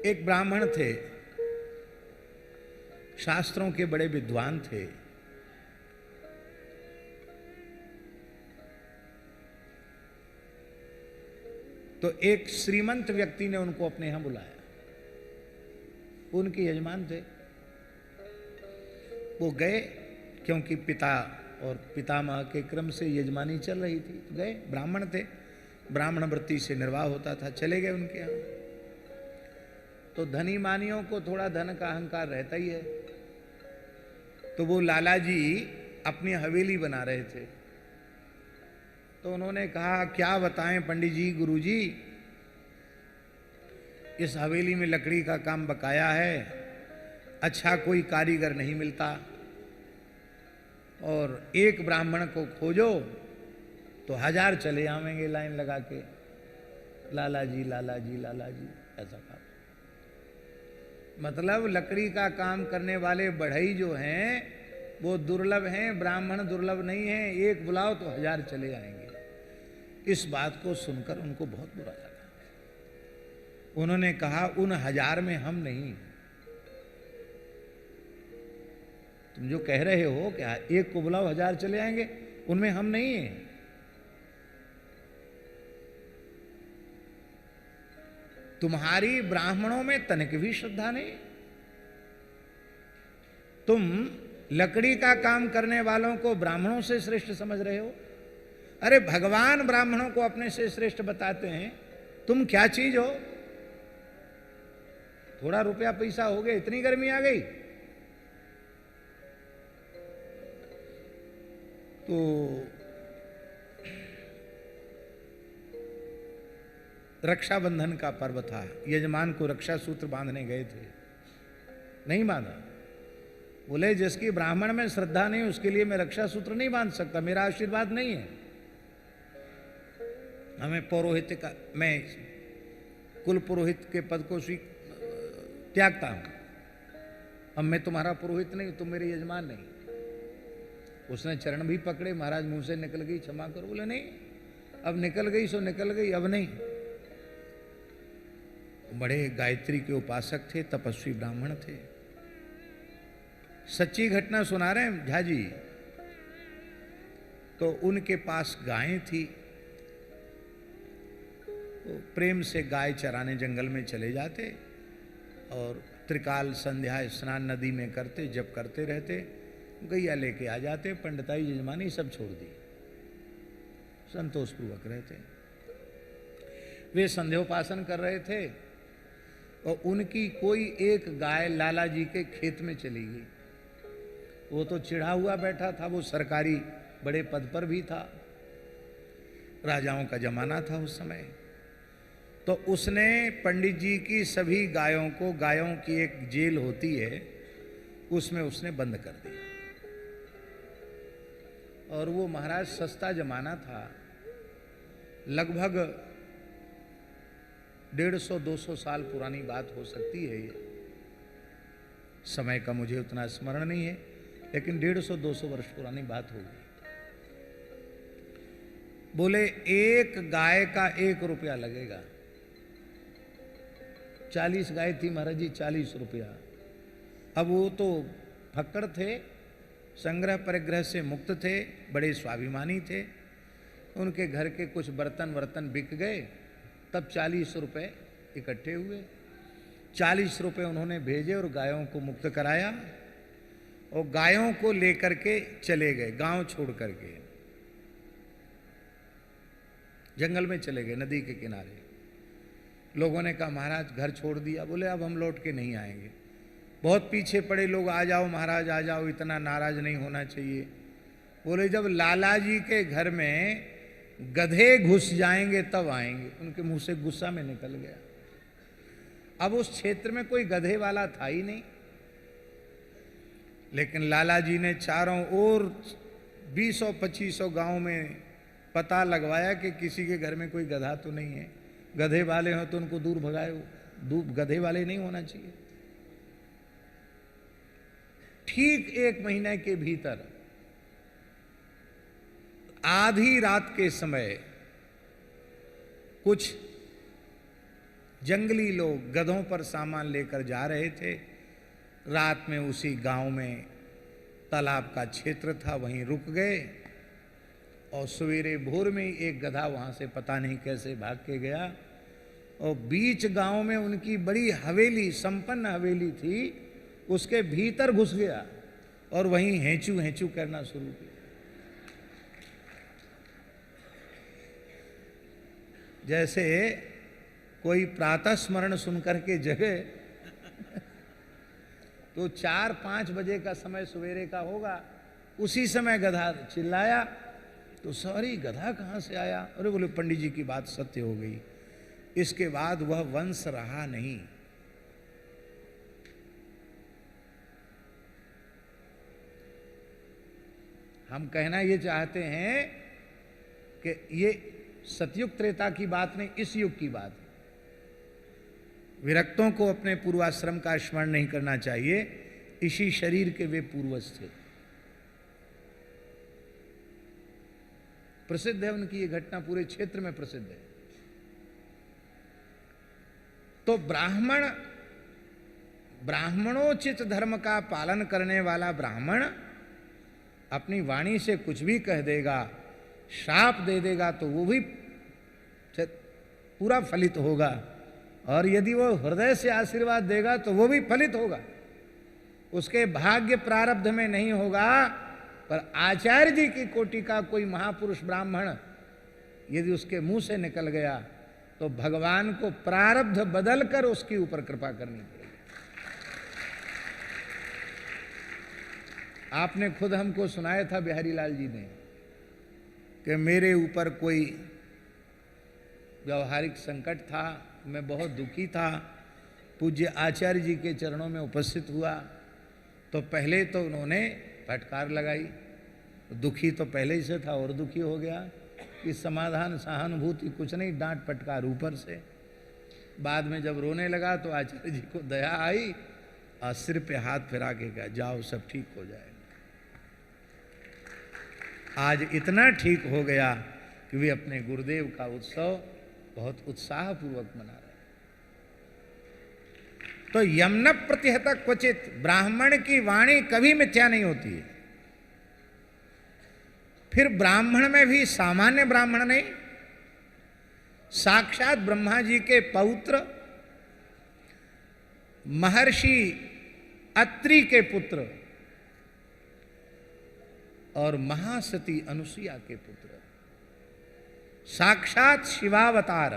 एक ब्राह्मण थे, शास्त्रों के बड़े विद्वान थे। तो एक श्रीमंत व्यक्ति ने उनको अपने यहां बुलाया। उनके यजमान थे। वो गए, क्योंकि पिता और पितामह के क्रम से यजमानी चल रही थी। तो गए, ब्राह्मण थे, ब्राह्मण वृत्ति से निर्वाह होता था, चले गए उनके यहां। तो धनी मानियों को थोड़ा धन का अहंकार रहता ही है। तो वो लाला जी अपनी हवेली बना रहे थे। तो उन्होंने कहा, क्या बताएं पंडित जी, गुरु जी, इस हवेली में लकड़ी का काम बकाया है, अच्छा कोई कारीगर नहीं मिलता, और एक ब्राह्मण को खोजो तो 1000 चले आवेंगे लाइन लगा के। लाला जी लाला जी लाला जी ऐसा कहा। मतलब लकड़ी का काम करने वाले बढ़ई जो हैं वो दुर्लभ हैं, ब्राह्मण दुर्लभ नहीं है। एक बुलाओ तो 1000 चले आएंगे। इस बात को सुनकर उनको बहुत बुरा लगा। उन्होंने कहा, उन 1000 में हम नहीं। तुम जो कह रहे हो क्या एक को बुलाओ 1000 चले आएंगे, उनमें हम नहीं हैं। तुम्हारी ब्राह्मणों में तनिक भी श्रद्धा नहीं। तुम लकड़ी का काम करने वालों को ब्राह्मणों से श्रेष्ठ समझ रहे हो। अरे भगवान ब्राह्मणों को अपने से श्रेष्ठ बताते हैं, तुम क्या चीज हो। थोड़ा रुपया पैसा हो गया, इतनी गर्मी आ गई। तो रक्षाबंधन का पर्व था, यजमान को रक्षा सूत्र बांधने गए थे, नहीं बांधा। बोले, जिसकी ब्राह्मण में श्रद्धा नहीं उसके लिए मैं रक्षा सूत्र नहीं बांध सकता, मेरा आशीर्वाद नहीं है। हमें पौरोहित का, मैं कुल पुरोहित के पद को त्यागता हूं। अब मैं तुम्हारा पुरोहित नहीं, तुम मेरे यजमान नहीं। उसने चरण भी पकड़े, महाराज मुंह से निकल गई, क्षमा करो। बोले, नहीं, अब निकल गई सो निकल गई, अब नहीं। बड़े गायत्री के उपासक थे, तपस्वी ब्राह्मण थे। सच्ची घटना सुना रहे हैं झा जी। तो उनके पास गायें थी। तो प्रेम से गाय चराने जंगल में चले जाते और त्रिकाल संध्या स्नान नदी में करते, जब करते रहते, गैया लेके आ जाते। पंडिताई यजमानी सब छोड़ दी, संतोषपूर्वक रहते। वे संध्योपासन कर रहे थे और उनकी कोई एक गाय लाला जी के खेत में चली गई। वो तो चिढ़ा हुआ बैठा था, वो सरकारी बड़े पद पर भी था, राजाओं का जमाना था उस समय। तो उसने पंडित जी की सभी गायों को, गायों की एक जेल होती है उसमें उसने बंद कर दिया। और वो महाराज सस्ता जमाना था, लगभग 150-200 साल पुरानी बात हो सकती है। ये समय का मुझे उतना स्मरण नहीं है, लेकिन 150-200 वर्ष पुरानी बात होगी। बोले, एक गाय का 1 रुपया लगेगा। 40 गाय थी महाराज जी, 40 रुपया। अब वो तो फक्कड़ थे, संग्रह परिग्रह से मुक्त थे, बड़े स्वाभिमानी थे। उनके घर के कुछ बर्तन बिक गए, तब 40 रुपए इकट्ठे हुए। 40 रुपए उन्होंने भेजे और गायों को मुक्त कराया और गायों को लेकर के चले गए, गांव छोड़ करके जंगल में चले गए, नदी के किनारे। लोगों ने कहा, महाराज घर छोड़ दिया। बोले, अब हम लौट के नहीं आएंगे। बहुत पीछे पड़े लोग, आ जाओ महाराज आ जाओ, इतना नाराज नहीं होना चाहिए। बोले, जब लाला जी के घर में गधे घुस जाएंगे तब आएंगे। उनके मुंह से गुस्सा में निकल गया। अब उस क्षेत्र में कोई गधे वाला था ही नहीं, लेकिन लाला जी ने चारों ओर 20-25 गांव में पता लगवाया कि किसी के घर में कोई गधा तो नहीं है। गधे वाले हो तो उनको दूर भगाए, गधे वाले नहीं होना चाहिए। ठीक 1 महीने के भीतर आधी रात के समय कुछ जंगली लोग गधों पर सामान लेकर जा रहे थे। रात में उसी गांव में तालाब का क्षेत्र था, वहीं रुक गए और सवेरे भोर में एक गधा वहां से पता नहीं कैसे भाग के गया और बीच गांव में उनकी बड़ी हवेली, संपन्न हवेली थी, उसके भीतर घुस गया और वहीं हेंचू हेंचू करना शुरू किया। जैसे कोई प्रातः स्मरण सुनकर के जगे तो 4-5 बजे का समय सवेरे का होगा, उसी समय गधा चिल्लाया तो सॉरी गधा कहाँ से आया? अरे बोले पंडित जी की बात सत्य हो गई। इसके बाद वह वंश रहा नहीं। हम कहना ये चाहते हैं कि ये सतयुग त्रेता की बात नहीं, इस युग की बात है। विरक्तों को अपने पूर्वाश्रम का स्मरण नहीं करना चाहिए, इसी शरीर के वे पूर्वज थे। प्रसिद्ध है उनकी ये घटना, पूरे क्षेत्र में प्रसिद्ध है। तो ब्राह्मणोचित धर्म का पालन करने वाला ब्राह्मण अपनी वाणी से कुछ भी कह देगा, श्राप दे देगा तो वो भी पूरा फलित होगा, और यदि वो हृदय से आशीर्वाद देगा तो वो भी फलित होगा। उसके भाग्य प्रारब्ध में नहीं होगा, पर आचार्य जी की कोटि का कोई महापुरुष ब्राह्मण यदि उसके मुंह से निकल गया तो भगवान को प्रारब्ध बदलकर उसके ऊपर कृपा करनी पड़ेगी। आपने खुद हमको सुनाया था बिहारी लाल जी ने कि मेरे ऊपर कोई व्यवहारिक संकट था, मैं बहुत दुखी था, पूज्य आचार्य जी के चरणों में उपस्थित हुआ तो पहले तो उन्होंने फटकार लगाई, दुखी तो पहले ही से था और दुखी हो गया कि समाधान सहानुभूति कुछ नहीं, डांट फटकार ऊपर से। बाद में जब रोने लगा तो आचार्य जी को दया आई और सिर पे हाथ फिरा के कहा जाओ सब ठीक हो जाएगा। आज इतना ठीक हो गया कि वे अपने गुरुदेव का उत्सव बहुत उत्साहपूर्वक मना रहे। तो यमन प्रतिहत क्वचित, ब्राह्मण की वाणी कभी मिथ्या नहीं होती है। फिर ब्राह्मण में भी सामान्य ब्राह्मण नहीं, साक्षात ब्रह्मा जी के पौत्र महर्षि अत्रि के पुत्र और महासती अनुसुईया के पुत्र, साक्षात शिवावतार,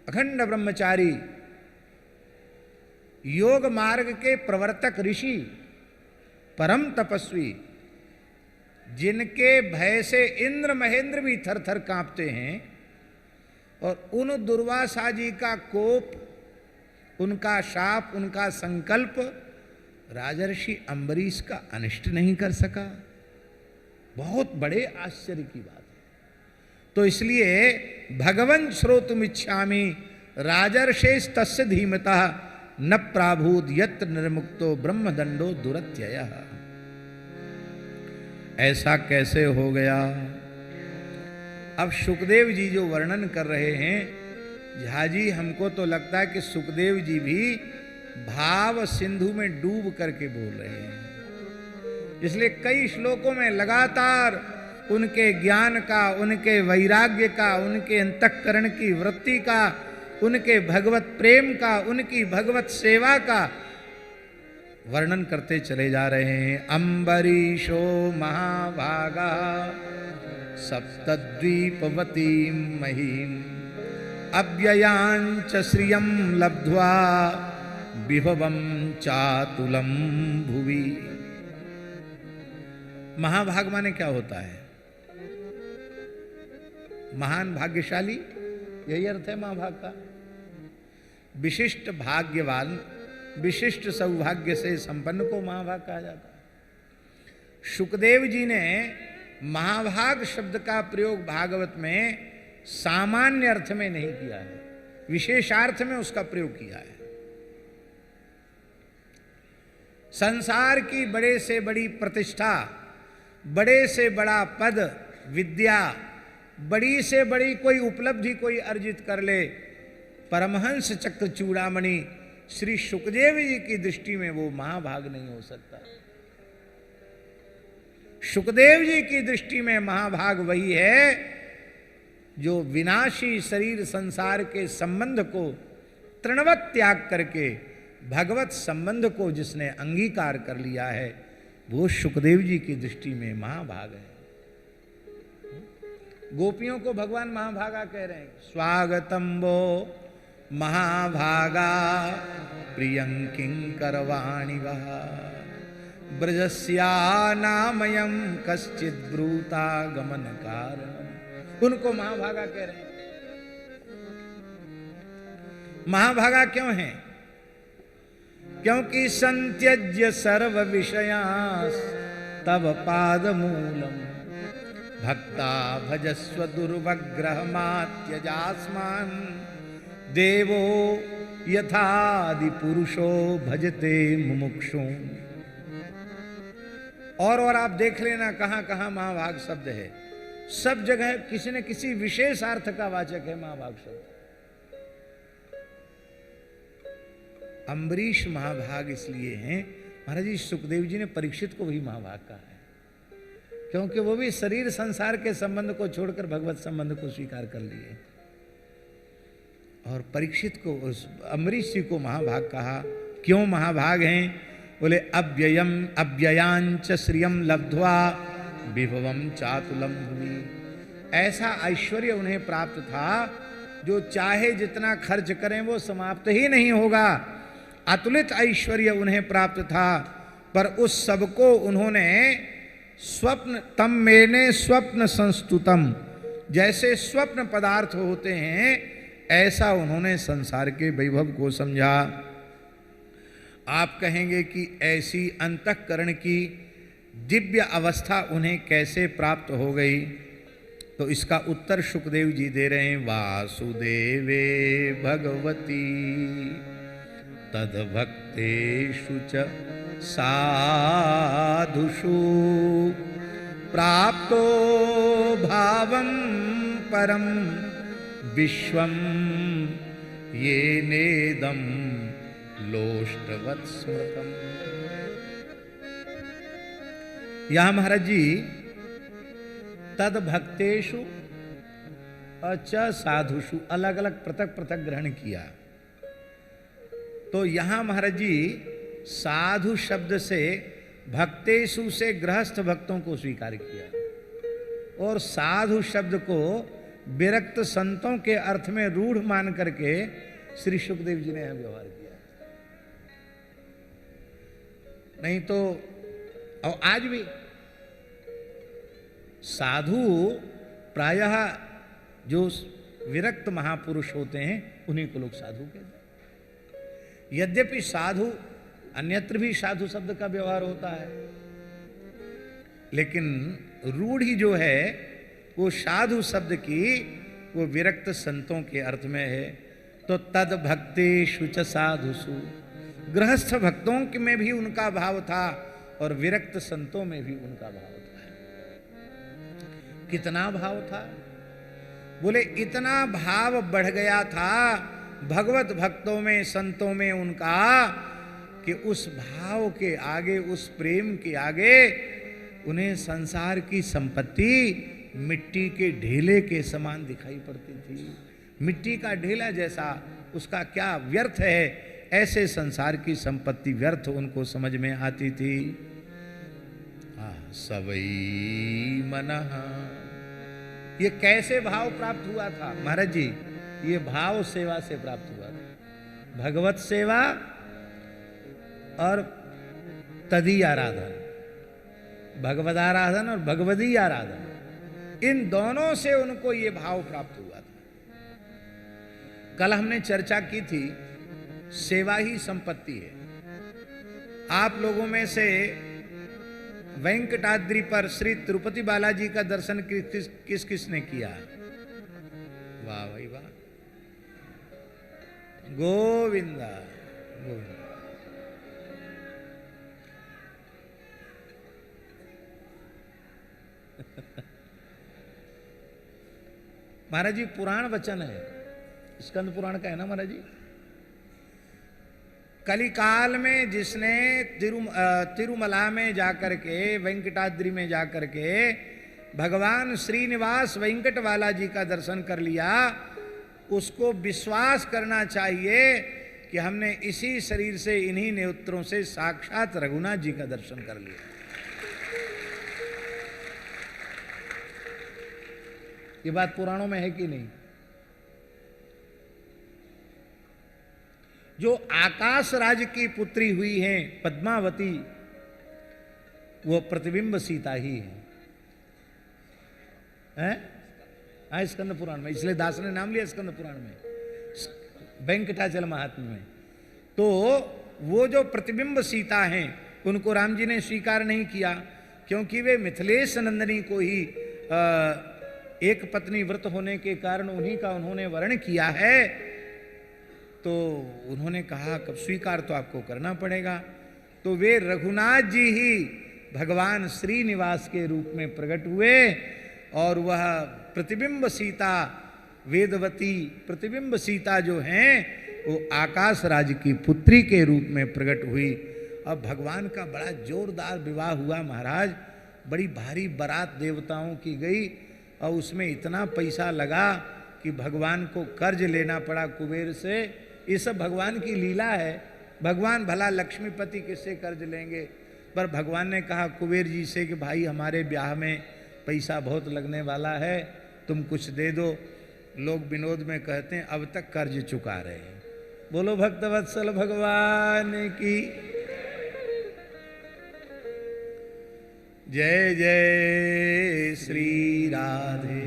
अखंड ब्रह्मचारी, योग मार्ग के प्रवर्तक ऋषि, परम तपस्वी, जिनके भय से इंद्र महेंद्र भी थर थर कांपते हैं, और उन दुर्वासा जी का कोप, उनका शाप, उनका संकल्प राजर्षि अम्बरीश का अनिष्ट नहीं कर सका। बहुत बड़े आश्चर्य की बात है। तो इसलिए भगवन् श्रोतुमिच्छामि राजर्षेस् तस्य धीमतः न प्राभूत यत्र निर्मुक्तो ब्रह्मदंडो दुरत्ययः। ऐसा कैसे हो गया? अब सुखदेव जी जो वर्णन कर रहे हैं, झा जी हमको तो लगता है कि सुखदेव जी भी भाव सिंधु में डूब करके बोल रहे हैं। इसलिए कई श्लोकों में लगातार उनके ज्ञान का, उनके वैराग्य का, उनके अंतःकरण की वृत्ति का, उनके भगवत प्रेम का, उनकी भगवत सेवा का वर्णन करते चले जा रहे हैं। अम्बरीशो महाभागा सप्तद्वीपवतीं महीम् अव्ययांच श्रियं लब्ध्वा विभवं चातुलं भुवि। महाभाग माने क्या होता है? महान, भाग्यशाली, यही अर्थ है महाभाग का। विशिष्ट भाग्यवान, विशिष्ट सौभाग्य से संपन्न को महाभाग कहा जाता है। शुकदेव जी ने महाभाग शब्द का प्रयोग भागवत में सामान्य अर्थ में नहीं किया है, विशेषार्थ में उसका प्रयोग किया है। संसार की बड़े से बड़ी प्रतिष्ठा, बड़े से बड़ा पद, विद्या, बड़ी से बड़ी कोई उपलब्धि कोई अर्जित कर ले, परमहंस चक्र चूड़ामणि श्री सुखदेव जी की दृष्टि में वो महाभाग नहीं हो सकता। सुखदेव जी की दृष्टि में महाभाग वही है जो विनाशी शरीर संसार के संबंध को तृणवत त्याग करके भगवत संबंध को जिसने अंगीकार कर लिया है, वो सुखदेव जी की दृष्टि में महाभाग है। गोपियों को भगवान महाभागा कह रहे हैं। स्वागतम वो महाभागा प्रियंकिंकरवाणी वह ब्रजस्या नामयम कश्चित ब्रूता गमन कारण। उनको महाभागा कह रहे हैं। महाभागा क्यों हैं? क्योंकि संत्यज्य सर्व विषयास तव पाद मूलम भक्ता भजस्व दुर्वग्रह मात्यजास्मान देवो यथादि पुरुषो भजते मुमुक्षु। और आप देख लेना कहां कहां महाभाग शब्द है। सब जगह किसी न किसी विशेष अर्थ का वाचक है महाभाग शब्द। अम्बरीश महाभाग इसलिए हैं, महाराज जी सुखदेव जी ने परीक्षित को भी महाभाग कहा है, क्योंकि वो भी शरीर संसार के संबंध को छोड़कर भगवत संबंध को स्वीकार कर लिए। और परीक्षित को, उस अम्बरीश जी को महाभाग कहा। क्यों महाभाग हैं? बोले अव्ययम अव्ययांच श्रियम लब्ध्वा विभवम चातुलम भूमि। ऐसा ऐश्वर्य उन्हें प्राप्त था जो चाहे जितना खर्च करें वो समाप्त ही नहीं होगा। अतुलित ऐश्वर्य उन्हें प्राप्त था, पर उस सबको उन्होंने स्वप्न तम मेने स्वप्न संस्तुतम, जैसे स्वप्न पदार्थ होते हैं ऐसा उन्होंने संसार के वैभव को समझा। आप कहेंगे कि ऐसी अंतःकरण की दिव्य अवस्था उन्हें कैसे प्राप्त हो गई? तो इसका उत्तर सुखदेव जी दे रहे हैं। वासुदेवे भगवती तद्भक्तेषु च साधुषु प्राप्तो भावं परम विश्वम ये नेदम लोष्टवत् स्मृतम। यहां महाराज जी तद भक्तेषु च साधुषु अलग अलग पृथक पृथक ग्रहण किया। तो यहां महाराज जी साधु शब्द से भक्तेषु से गृहस्थ भक्तों को स्वीकार किया, और साधु शब्द को विरक्त संतों के अर्थ में रूढ़ मान करके श्री सुखदेव जी ने यहां व्यवहार किया। नहीं तो और आज भी साधु प्रायः जो विरक्त महापुरुष होते हैं उन्हीं को लोग साधु कहते हैं। यद्यपि साधु अन्यत्र भी साधु शब्द का व्यवहार होता है, लेकिन रूढ़ी जो है वो साधु शब्द की वो विरक्त संतों के अर्थ में है। तो तद भक्तेषु च साधुषु, गृहस्थ भक्तों में भी उनका भाव था और विरक्त संतों में भी उनका भाव था। कितना भाव था? बोले इतना भाव बढ़ गया था भगवत भक्तों में संतों में उनका कि उस भाव के आगे, उस प्रेम के आगे उन्हें संसार की संपत्ति मिट्टी के ढेले के समान दिखाई पड़ती थी। मिट्टी का ढेला जैसा उसका क्या व्यर्थ है, ऐसे संसार की संपत्ति व्यर्थ उनको समझ में आती थी। सवई मनः, ये कैसे भाव प्राप्त हुआ था महाराज जी? ये भाव सेवा से प्राप्त हुआ था। भगवत सेवा और तदी आराधन, भगवद आराधन और भगवदी आराधन, इन दोनों से उनको ये भाव प्राप्त हुआ था। कल हमने चर्चा की थी सेवा ही संपत्ति है। आप लोगों में से वेंकटाद्रि पर श्री तिरुपति बालाजी का दर्शन किस किस ने किया? वाह भाई वाह, गोविंदा गोविंदा। महाराज जी पुराण वचन है, स्कंद पुराण का है ना महाराज जी। कलिकाल में जिसने तिरुमला में जाकर के, वेंकटाद्रि में जाकर के भगवान श्रीनिवास वेंकट वाला जी का दर्शन कर लिया, उसको विश्वास करना चाहिए कि हमने इसी शरीर से, इन्हीं नेत्रों से साक्षात रघुनाथ जी का दर्शन कर लिया। ये बात पुराणों में है कि नहीं? जो आकाश राज की पुत्री हुई हैं पद्मावती, वो प्रतिबिंब सीता ही है, हैं? स्कंद पुराण में, इसलिए दास ने नाम लिया स्कंद पुराण में, वेंकटाचल महात्म्य में। तो वो जो प्रतिबिंब सीता हैं, उनको राम जी ने स्वीकार नहीं किया, क्योंकि वे मिथिलेश नंदिनी को ही एक पत्नी व्रत होने के कारण उन्हीं का उन्होंने वर्ण किया है। तो उन्होंने कहा कब स्वीकार तो आपको करना पड़ेगा। तो वे रघुनाथ जी ही भगवान श्रीनिवास के रूप में प्रकट हुए, और वह प्रतिबिंब सीता, वेदवती प्रतिबिंब सीता जो हैं, वो आकाश राज की पुत्री के रूप में प्रकट हुई। अब भगवान का बड़ा जोरदार विवाह हुआ महाराज, बड़ी भारी बारात देवताओं की गई, और उसमें इतना पैसा लगा कि भगवान को कर्ज लेना पड़ा कुबेर से। ये सब भगवान की लीला है। भगवान भला लक्ष्मीपति किससे कर्ज लेंगे, पर भगवान ने कहा कुबेर जी से कि भाई हमारे ब्याह में पैसा बहुत लगने वाला है, तुम कुछ दे दो। लोग विनोद में कहते हैं अब तक कर्ज चुका रहे हैं। बोलो भक्तवत्सल भगवान की जय जय श्री राधे।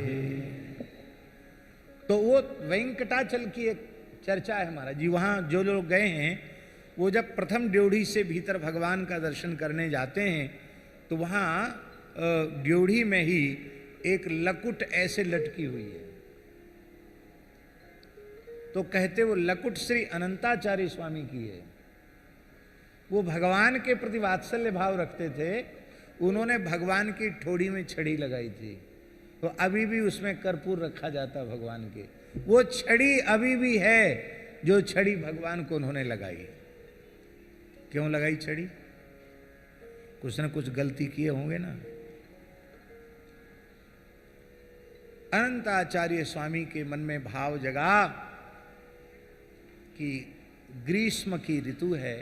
तो वो वेंकटाचल की एक चर्चा है महाराज जी। वहाँ जो लोग गए हैं, वो जब प्रथम ड्योढ़ी से भीतर भगवान का दर्शन करने जाते हैं, तो वहाँ ड्योढ़ी में ही एक लकुट ऐसे लटकी हुई है। तो कहते वो लकुट श्री अनंताचार्य स्वामी की है। वो भगवान के प्रति वात्सल्य भाव रखते थे। उन्होंने भगवान की ठोड़ी में छड़ी लगाई थी, तो अभी भी उसमें कर्पूर रखा जाता भगवान के। वो छड़ी अभी भी है जो छड़ी भगवान को उन्होंने लगाई। क्यों लगाई छड़ी? कुछ न कुछ गलती किए होंगे ना। अनंताचार्य स्वामी के मन में भाव जगा कि ग्रीष्म की ऋतु है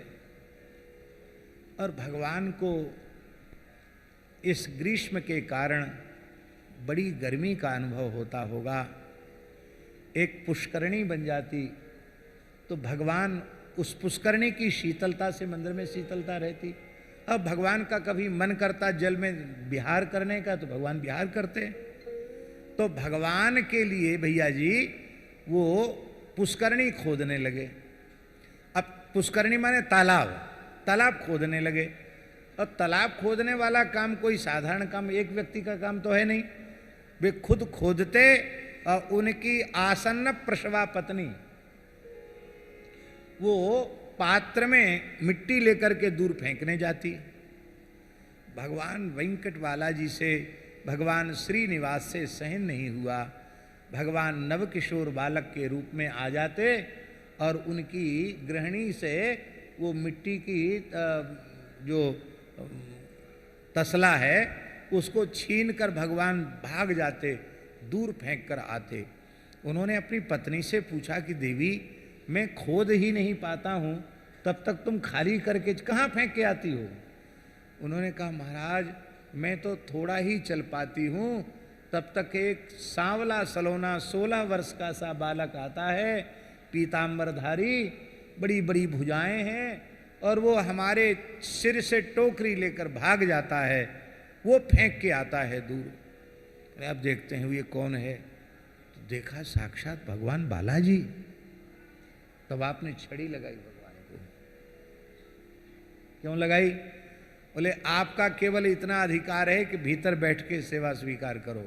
और भगवान को इस ग्रीष्म के कारण बड़ी गर्मी का अनुभव होता होगा। एक पुष्करणी बन जाती तो भगवान उस पुष्करणी की शीतलता से मंदिर में शीतलता रहती। अब भगवान का कभी मन करता जल में विहार करने का, तो भगवान विहार करते। तो भगवान के लिए भैया जी वो पुष्करणी खोदने लगे। अब पुष्करणी माने तालाब, तालाब खोदने लगे। अब तालाब खोदने वाला काम कोई साधारण काम, एक व्यक्ति का काम तो है नहीं। वे खुद खोदते और उनकी आसन्न प्रसवा पत्नी वो पात्र में मिट्टी लेकर के दूर फेंकने जाती। भगवान वेंकट वाला जी से, भगवान श्रीनिवास से सहन नहीं हुआ। भगवान नवकिशोर बालक के रूप में आ जाते और उनकी गृहिणी से वो मिट्टी की जो तसला है उसको छीन कर भगवान भाग जाते, दूर फेंक कर आते। उन्होंने अपनी पत्नी से पूछा कि देवी मैं खोद ही नहीं पाता हूँ, तब तक तुम खाली करके कहाँ फेंक के आती हो? उन्होंने कहा महाराज मैं तो थोड़ा ही चल पाती हूँ, तब तक एक सांवला सलोना 16 वर्ष का सा बालक आता है, पीतांबरधारी, बड़ी बड़ी भुजाएं हैं, और वो हमारे सिर से टोकरी लेकर भाग जाता है, वो फेंक के आता है दूर। अब देखते हैं ये कौन है, तो देखा साक्षात भगवान बालाजी। तब आपने छड़ी लगाई भगवान को। क्यों लगाई? बोले आपका केवल इतना अधिकार है कि भीतर बैठ के सेवा स्वीकार करो।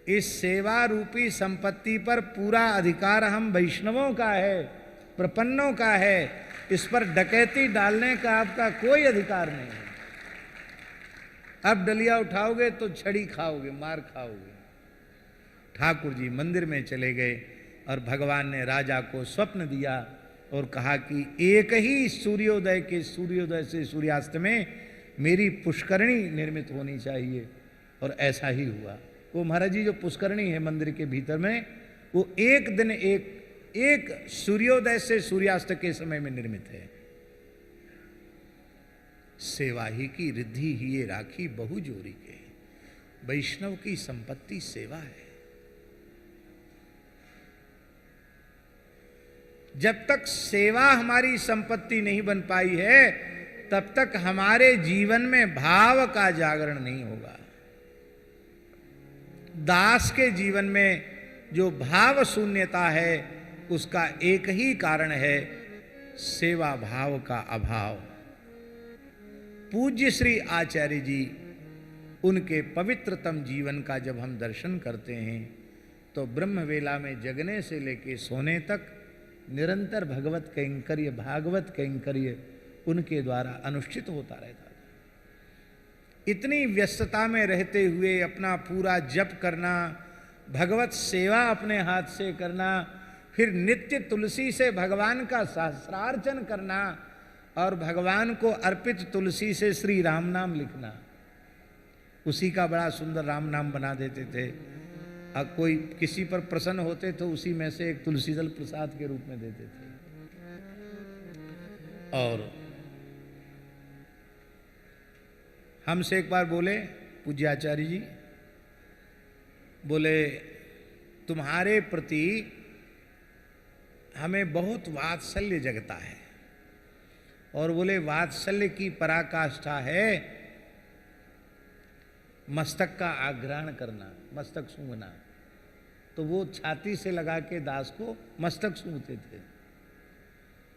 इस सेवा रूपी संपत्ति पर पूरा अधिकार हम वैष्णवों का है, प्रपन्नों का है। इस पर डकैती डालने का आपका कोई अधिकार नहीं है। अब डलिया उठाओगे तो छड़ी खाओगे, मार खाओगे। ठाकुर जी मंदिर में चले गए और भगवान ने राजा को स्वप्न दिया और कहा कि एक ही सूर्योदय के सूर्योदय से सूर्यास्त में मेरी पुष्करणी निर्मित होनी चाहिए। और ऐसा ही हुआ। वो महाराज जी जो पुष्करणी है मंदिर के भीतर में, वो एक दिन एक सूर्योदय से सूर्यास्त के समय में निर्मित है। सेवा ही की रिद्धि ही ये राखी बहु जोरी के, वैष्णव की संपत्ति सेवा है। जब तक सेवा हमारी संपत्ति नहीं बन पाई है तब तक हमारे जीवन में भाव का जागरण नहीं होगा। दास के जीवन में जो भाव शून्यता है उसका एक ही कारण है सेवा भाव का अभाव। पूज्य श्री आचार्य जी, उनके पवित्रतम जीवन का जब हम दर्शन करते हैं तो ब्रह्म वेला में जगने से लेके सोने तक निरंतर भगवत कैंकर्य भागवत कैंकर्य उनके द्वारा अनुष्ठित होता रहता था। इतनी व्यस्तता में रहते हुए अपना पूरा जप करना, भगवत सेवा अपने हाथ से करना, फिर नित्य तुलसी से भगवान का सहस्रार्चन करना और भगवान को अर्पित तुलसी से श्री राम नाम लिखना, उसी का बड़ा सुंदर राम नाम बना देते थे। अब कोई किसी पर प्रसन्न होते तो उसी में से एक तुलसी दल प्रसाद के रूप में देते थे। और हमसे एक बार बोले पूज्य आचार्य जी, बोले तुम्हारे प्रति हमें बहुत वात्सल्य जगता है, और बोले वात्सल्य की पराकाष्ठा है मस्तक का आग्रहण करना, मस्तक सूंघना। तो वो छाती से लगा के दास को मस्तक सूंघते थे।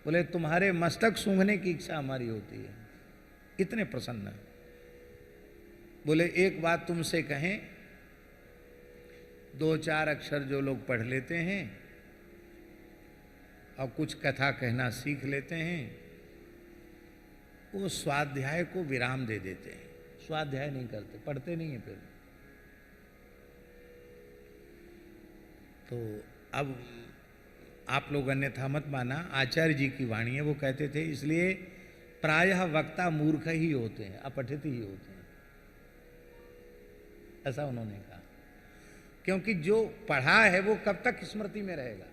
बोले तुम्हारे मस्तक सूंघने की इच्छा हमारी होती है, इतने प्रसन्न। बोले एक बात तुमसे कहें, दो चार अक्षर जो लोग पढ़ लेते हैं और कुछ कथा कहना सीख लेते हैं, वो स्वाध्याय को विराम दे देते हैं, स्वाध्याय नहीं करते, पढ़ते नहीं है फिर। तो अब आप लोग अन्यथा मत माना, आचार्य जी की वाणी है, वो कहते थे इसलिए प्रायः वक्ता मूर्ख ही होते हैं, अपठित ही होते हैं, ऐसा उन्होंने कहा। क्योंकि जो पढ़ा है वो कब तक स्मृति में रहेगा,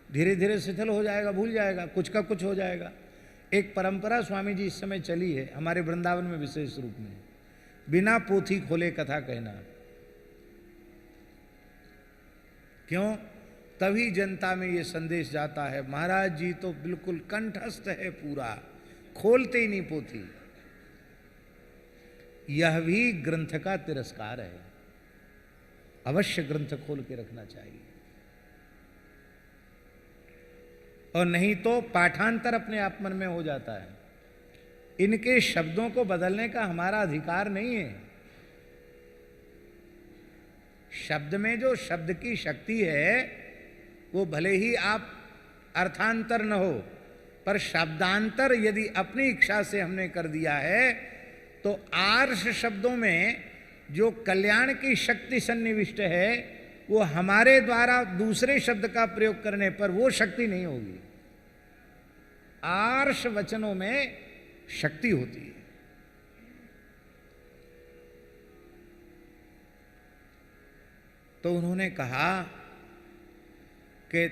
धीरे धीरे शिथिल हो जाएगा, भूल जाएगा, कुछ का कुछ हो जाएगा। एक परंपरा स्वामी जी इस समय चली है हमारे वृंदावन में विशेष रूप में, बिना पोथी खोले कथा कहना। क्यों? तभी जनता में ये संदेश जाता है महाराज जी तो बिल्कुल कंठस्थ है, पूरा खोलते ही नहीं पोथी। यह भी ग्रंथ का तिरस्कार है, अवश्य ग्रंथ खोल के रखना चाहिए। और नहीं तो पाठांतर अपने आप मन में हो जाता है। इनके शब्दों को बदलने का हमारा अधिकार नहीं है। शब्द में जो शब्द की शक्ति है वो भले ही आप अर्थांतर न हो, पर शब्दांतर यदि अपनी इच्छा से हमने कर दिया है तो आर्ष शब्दों में जो कल्याण की शक्ति सन्निविष्ट है वो हमारे द्वारा दूसरे शब्द का प्रयोग करने पर वो शक्ति नहीं होगी। आर्ष वचनों में शक्ति होती है। तो उन्होंने कहा कि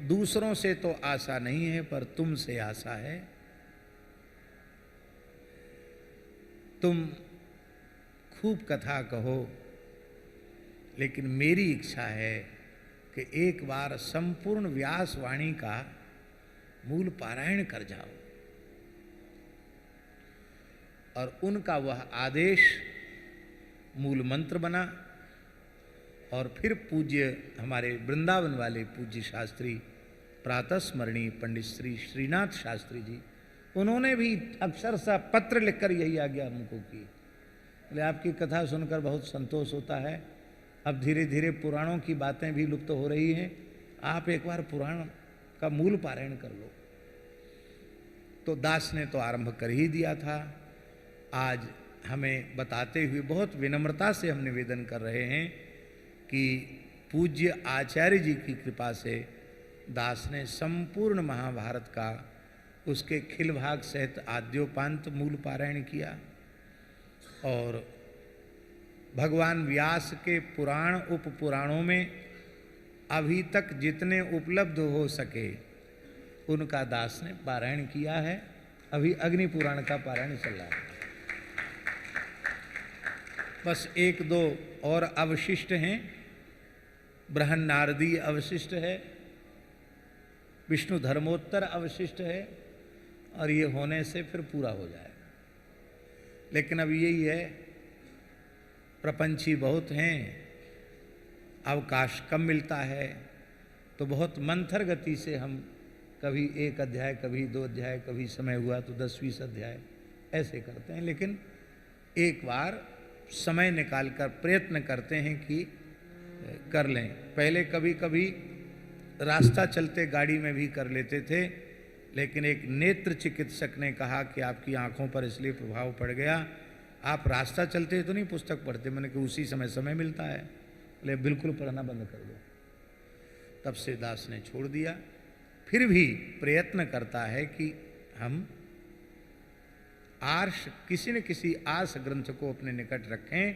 दूसरों से तो आशा नहीं है पर तुमसे आशा है। तुम खूब कथा कहो, लेकिन मेरी इच्छा है कि एक बार संपूर्ण व्यास वाणी का मूल पारायण कर जाओ। और उनका वह आदेश मूल मंत्र बना। और फिर पूज्य हमारे वृंदावन वाले पूज्य शास्त्री प्रातः स्मरणीय पंडित श्री श्रीनाथ शास्त्री जी, उन्होंने भी अक्षरशः पत्र लिखकर यही आज्ञा हमको की। बोले आपकी कथा सुनकर बहुत संतोष होता है, अब धीरे धीरे पुराणों की बातें भी लुप्त हो रही हैं, आप एक बार पुराण का मूल पारायण कर लो। तो दास ने तो आरंभ कर ही दिया था। आज हमें बताते हुए बहुत विनम्रता से हम निवेदन कर रहे हैं कि पूज्य आचार्य जी की कृपा से दास ने संपूर्ण महाभारत का उसके खिल भाग सहित आद्योपांत मूल पारायण किया और भगवान व्यास के पुराण उपपुराणों में अभी तक जितने उपलब्ध हो सके उनका दास ने पारायण किया है। अभी अग्नि पुराण का पारायण चल रहा है। बस एक दो और अवशिष्ट हैं। बृहन्नारदी अवशिष्ट है, विष्णु धर्मोत्तर अवशिष्ट है और ये होने से फिर पूरा हो जाएगा। लेकिन अब यही है, प्रपंची बहुत हैं, अवकाश कम मिलता है, तो बहुत मंथर गति से हम कभी 1 अध्याय, कभी 2 अध्याय, कभी समय हुआ तो 10-20 अध्याय ऐसे करते हैं। लेकिन एक बार समय निकालकर प्रयत्न करते हैं कि कर लें। पहले कभी कभी रास्ता चलते गाड़ी में भी कर लेते थे, लेकिन एक नेत्र चिकित्सक ने कहा कि आपकी आंखों पर इसलिए प्रभाव पड़ गया, आप रास्ता चलते तो नहीं पुस्तक पढ़ते। मैंने कि उसी समय मिलता है। बोले बिल्कुल पढ़ना बंद कर दो। तब से दास ने छोड़ दिया। फिर भी प्रयत्न करता है कि हम आर्ष किसी न किसी आर्ष ग्रंथ को अपने निकट रखें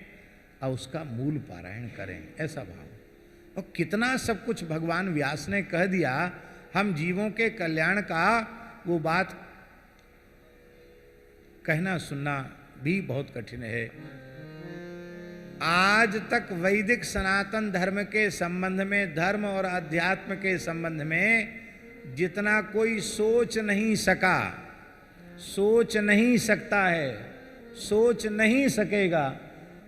और उसका मूल पारायण करें, ऐसा भाव। और कितना सब कुछ भगवान व्यास ने कह दिया। हम जीवों के कल्याण का वो बात कहना सुनना भी बहुत कठिन है। आज तक वैदिक सनातन धर्म के संबंध में, धर्म और अध्यात्म के संबंध में जितना कोई सोच नहीं सका, सोच नहीं सकता है, सोच नहीं सकेगा,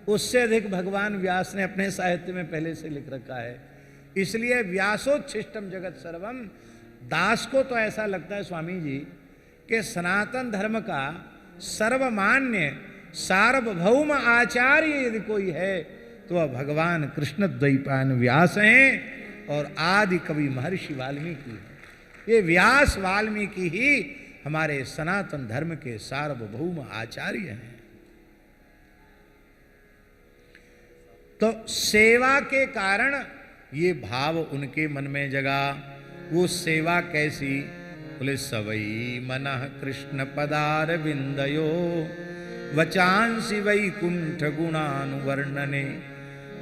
उससे अधिक भगवान व्यास ने अपने साहित्य में पहले से लिख रखा है। इसलिए व्यासोच्छिष्टम जगत सर्वम, दास को तो ऐसा लगता है स्वामी जी कि सनातन धर्म का सर्वमान्य सार्वभौम आचार्य यदि कोई है तो वह भगवान कृष्ण द्वैपायन व्यास हैं और आदि कवि महर्षि वाल्मीकि हैं। ये व्यास वाल्मीकि ही हमारे सनातन धर्म के सार्वभौम आचार्य हैं। तो सेवा के कारण ये भाव उनके मन में जगा। वो सेवा कैसी? बोले सवई मनः कृष्ण पदार विंदयो वचांसि वैकुंठ गुणानुवर्णने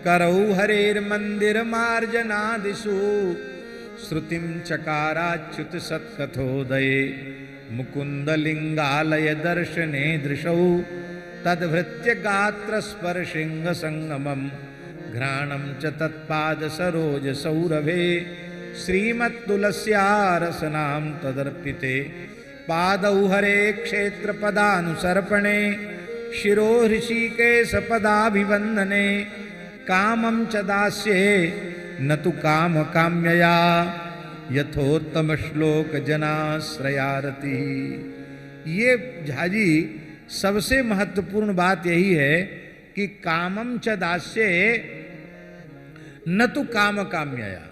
करौ हरेर मंदिर मार्जनादिषु श्रुतिम चकाराच्युत सत्कथोदये मुकुंद लिंगालय दर्शने दृशौ तद्भृत्य गात्र स्पर्शिंग संगमम घ्राणम च तत्पाद सरोज सौरभे श्रीमत्तुलस्यारसनाम तदर्पिते पादौ हरे क्षेत्र पदानुसर्पणे शिरो ऋषिकेश पदाभिवंदने कामं च दास्ये न तु काम काम्यया यथोत्तम श्लोक जनाश्रयारति। ये झाजी सबसे महत्वपूर्ण बात यही है कि कामं च दास्ये न तु काम काम्यया,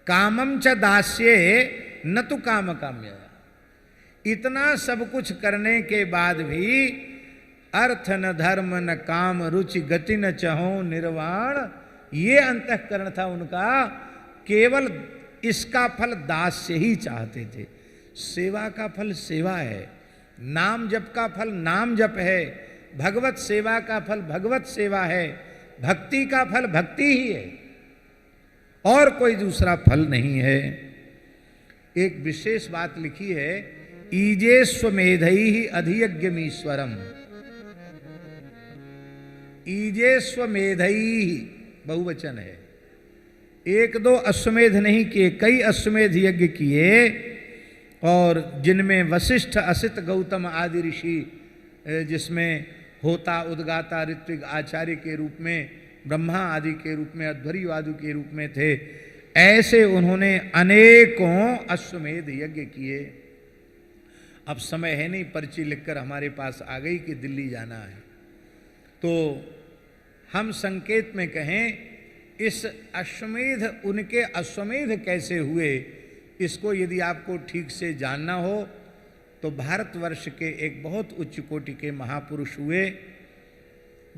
कामं च दास्ये न तु काम काम्यया। इतना सब कुछ करने के बाद भी अर्थ न धर्म न काम रुचि गति न चहो निर्वाण, ये अंतःकरण था उनका। केवल इसका फल दास से ही चाहते थे। सेवा का फल सेवा है, नाम जप का फल नाम जप है, भगवत सेवा का फल भगवत सेवा है, भक्ति का फल भक्ति ही है और कोई दूसरा फल नहीं है। एक विशेष बात लिखी है, ईजे स्वमेधैहि अधियज्ञमीश्वरम। ईजे स्वमेधैहि बहुवचन है, 1-2 अश्वमेध नहीं किए, कई अश्वमेध यज्ञ किए और जिनमें वशिष्ठ असित गौतम आदि ऋषि, जिसमें होता उद्गाता ऋत्विक आचार्य के रूप में, ब्रह्मा आदि के रूप में, अध्वर्यु आदि के रूप में थे, ऐसे उन्होंने अनेकों अश्वमेध यज्ञ किए। अब समय है नहीं, पर्ची लिखकर हमारे पास आ गई कि दिल्ली जाना है, तो हम संकेत में कहें इस अश्वमेध, उनके अश्वमेध कैसे हुए, इसको यदि आपको ठीक से जानना हो तो भारतवर्ष के एक बहुत उच्च कोटि के महापुरुष हुए,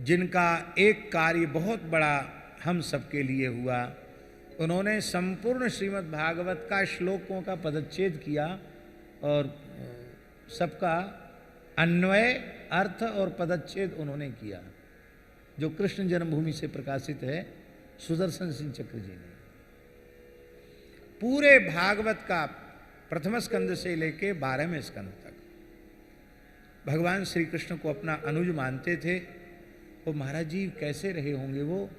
जिनका एक कार्य बहुत बड़ा हम सबके लिए हुआ। उन्होंने संपूर्ण श्रीमद् भागवत का श्लोकों का पदच्छेद किया और सबका अन्वय, अर्थ और पदच्छेद उन्होंने किया, जो कृष्ण जन्मभूमि से प्रकाशित है सुदर्शन सिंह चक्र जी ने। पूरे भागवत का प्रथम स्कंद से लेके 12वें स्कंद तक भगवान श्री कृष्ण को अपना अनुज मानते थे। वो महाराज जी कैसे रहे होंगे, वो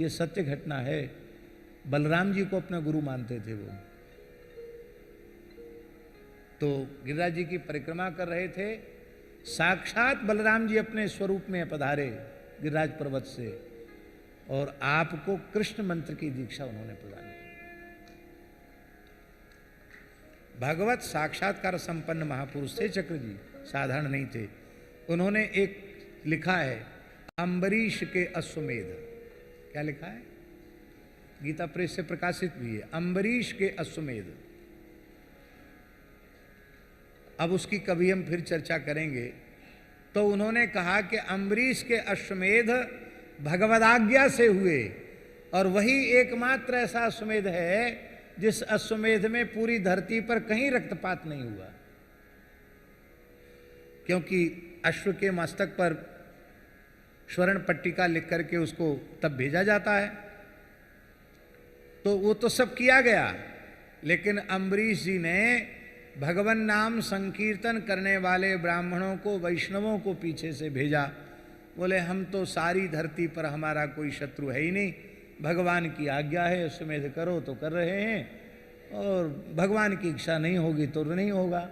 ये सत्य घटना है। बलराम जी को अपना गुरु मानते थे वो। तो गिरिराज जी की परिक्रमा कर रहे थे, साक्षात बलराम जी अपने स्वरूप में पधारे गिरिराज पर्वत से और आपको कृष्ण मंत्र की दीक्षा उन्होंने प्रदान की। भगवत साक्षात्कार संपन्न महापुरुष थे चक्र जी, साधारण नहीं थे। उन्होंने एक लिखा है अम्बरीश के अश्वमेध। क्या लिखा है? गीता प्रेस से प्रकाशित भी है, अम्बरीश के अश्वमेध। अब उसकी कभी हम फिर चर्चा करेंगे। तो उन्होंने कहा कि अम्बरीश के अश्वमेध भगवदाज्ञा से हुए और वही एकमात्र ऐसा अश्वमेध है जिस अश्वमेध में पूरी धरती पर कहीं रक्तपात नहीं हुआ, क्योंकि अश्व के मस्तक पर स्वर्ण पट्टिका लिख करके उसको तब भेजा जाता है। तो वो तो सब किया गया, लेकिन अम्बरीश जी ने भगवान नाम संकीर्तन करने वाले ब्राह्मणों को, वैष्णवों को पीछे से भेजा। बोले हम तो सारी धरती पर हमारा कोई शत्रु है ही नहीं, भगवान की आज्ञा है, अश्वमेध करो तो कर रहे हैं और भगवान की इच्छा नहीं होगी तो नहीं होगा।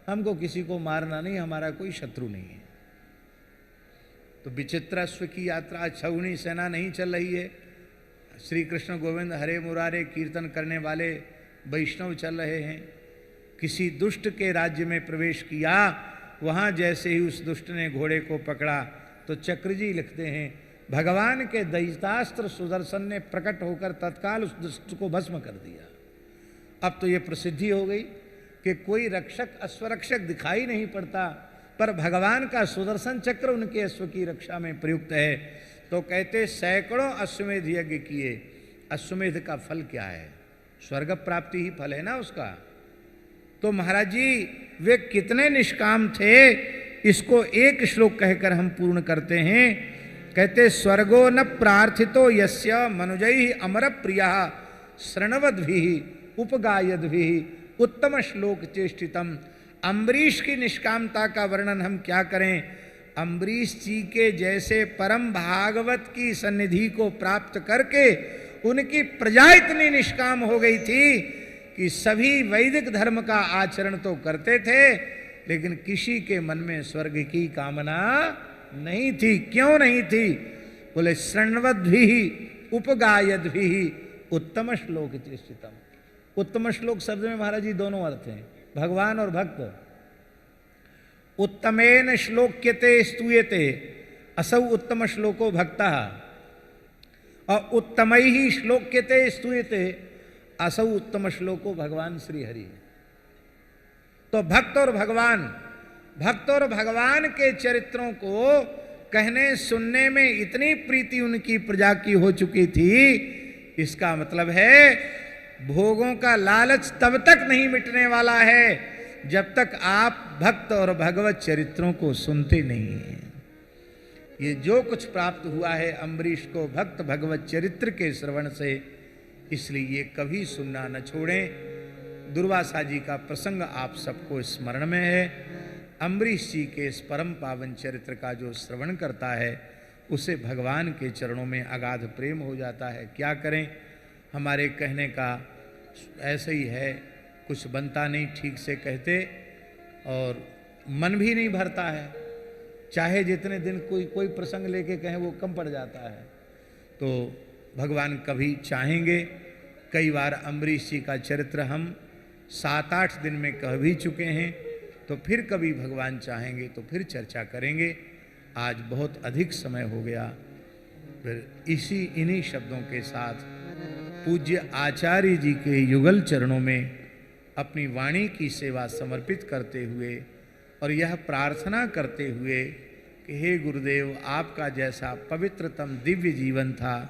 हमको किसी को मारना नहीं, हमारा कोई शत्रु नहीं है। तो विचित्र अश्व की यात्रा, छौनी सेना नहीं चल रही है, श्री कृष्ण गोविंद हरे मुरारे कीर्तन करने वाले वैष्णव चल रहे हैं। किसी दुष्ट के राज्य में प्रवेश किया, वहां जैसे ही उस दुष्ट ने घोड़े को पकड़ा तो चक्र जी लिखते हैं भगवान के दैतास्त्र सुदर्शन ने प्रकट होकर तत्काल उस दुष्ट को भस्म कर दिया। अब तो ये प्रसिद्धि हो गई कि कोई रक्षक, अश्वरक्षक दिखाई नहीं पड़ता, पर भगवान का सुदर्शन चक्र उनके अश्व की रक्षा में प्रयुक्त है। तो कहते सैकड़ों अश्वमेध यज्ञ किए। अश्वमेध का फल क्या है? स्वर्ग प्राप्ति ही फल है ना उसका। तो महाराज जी वे कितने निष्काम थे, इसको एक श्लोक कहकर हम पूर्ण करते हैं। कहते स्वर्गो न प्रार्थितो यस्य मनुजैहि अमर प्रिया शृण्वद्भिः उपगायद्भिः उत्तम श्लोक चेष्टितम। अम्बरीश की निष्कामता का वर्णन हम क्या करें। अम्बरीश जी के जैसे परम भागवत की सन्निधि को प्राप्त करके उनकी प्रजा इतनी निष्काम हो गई थी कि सभी वैदिक धर्म का आचरण तो करते थे, लेकिन किसी के मन में स्वर्ग की कामना नहीं थी। क्यों नहीं थी? बोले शृण्वद्भिः उपगायद्भिः उत्तम श्लोक चेष्टितम। उत्तम श्लोक शब्द में महाराज जी दोनों अर्थ हैं, भगवान और भक्त। उत्तमेन श्लोक्यते स्तूयते असौ उत्तम श्लोको भक्तः और उत्तमैहि श्लोक्यते स्तूयते असौ उत्तम श्लोको भगवान श्री हरि। तो भक्त और भगवान के चरित्रों को कहने सुनने में इतनी प्रीति उनकी प्रजा की हो चुकी थी। इसका मतलब है भोगों का लालच तब तक नहीं मिटने वाला है जब तक आप भक्त और भगवत चरित्रों को सुनते नहीं हैं। ये जो कुछ प्राप्त हुआ है अम्बरीश को भक्त भगवत चरित्र के श्रवण से, इसलिए ये कभी सुनना न छोड़ें। दुर्वासा जी का प्रसंग आप सबको स्मरण में है। अम्बरीश जी के इस परम पावन चरित्र का जो श्रवण करता है उसे भगवान के चरणों में अगाध प्रेम हो जाता है। क्या करें, हमारे कहने का ऐसे ही है, कुछ बनता नहीं ठीक से कहते और मन भी नहीं भरता है। चाहे जितने दिन कोई प्रसंग लेके कहें वो कम पड़ जाता है। तो भगवान कभी चाहेंगे, कई बार अम्बरीश जी का चरित्र हम 7-8 दिन में कह भी चुके हैं, तो फिर कभी भगवान चाहेंगे तो फिर चर्चा करेंगे। आज बहुत अधिक समय हो गया। फिर इन्हीं शब्दों के साथ पूज्य आचार्य जी के युगल चरणों में अपनी वाणी की सेवा समर्पित करते हुए और यह प्रार्थना करते हुए कि हे गुरुदेव, आपका जैसा पवित्रतम दिव्य जीवन था